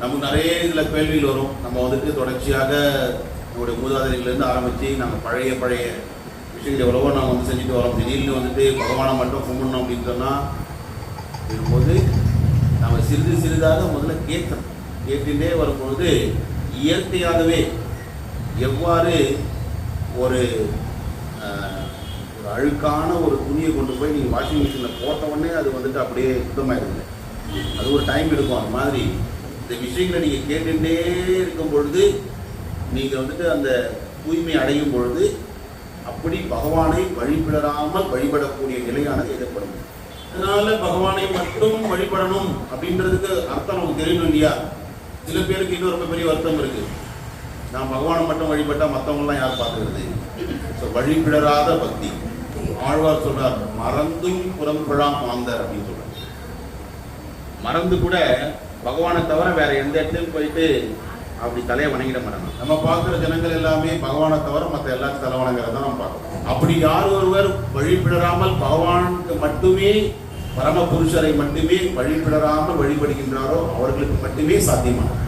நமக்கு நிறைய இதில் கேள்விகள் வரும். நம்ம வந்துட்டு தொடர்ச்சியாக நம்முடைய மூதாதையர்களிருந்து ஆரம்பித்து நம்ம பழைய விஷயங்கள் எவ்வளவோ நம்ம வந்து செஞ்சுட்டு வரோம். திடீர்னு வந்துட்டு பகவானை மட்டும் கும்பிடணும் அப்படின்னு சொன்னால் இருக்கும்போது நம்ம சிறிதாக முதல்ல கேட்கணும். கேட்டுட்டே வரும்பொழுது இயற்கையாகவே எவ்வாறு ஒரு அழுக்கான ஒரு துணியை கொண்டு போய் நீங்கள் வாஷிங் மிஷினில் போட்ட உடனே அது வந்துட்டு அப்படியே சுத்தமாகிடுது. அது ஒரு டைம் எடுக்கும். அது மாதிரி இந்த விஷயங்களை நீங்கள் கேட்டுகிட்டே இருக்கும் பொழுது நீங்கள் வந்துட்டு அந்த தூய்மை அடையும் பொழுது அப்படி பகவானை வழிபடாமல் வழிபடக்கூடிய நிலையானது ஏற்படும். அதனால பகவானை மட்டும் வழிபடணும் அப்படின்றதுக்கு அர்த்தம் நமக்கு தெரியணும் இல்லையா? சில பேருக்கு இன்னும் ரொம்ப பெரிய அர்த்தம் இருக்கு. நான் பகவானை மட்டும் வழிபட்டா மற்றவங்களாம் யார் பார்க்கறது? வழிபடாத பக்தி. ஆழ்வார் சொல்றார், மறந்தும் புறம்பழாம் மாந்தர் அப்படின்னு சொல்றார். மறந்து கூட பகவானை தவிர வேற எந்த இடத்துலையும் போயிட்டு அப்படி தலையை வணங்கிட மாட்டாங்க. நம்ம பார்க்குற ஜனங்கள் எல்லாமே பகவானை தவிர மற்ற எல்லாத்தையும் தலை வணங்குறத நம்ம பார்க்கணும். அப்படி யார் ஒருவர் வழிபடாமல் பகவானுக்கு மட்டுமே பரம புருஷரை மட்டுமே வழிபடாமல் வழிபடுகின்றாரோ அவர்களுக்கு மட்டுமே சாத்தியமானது.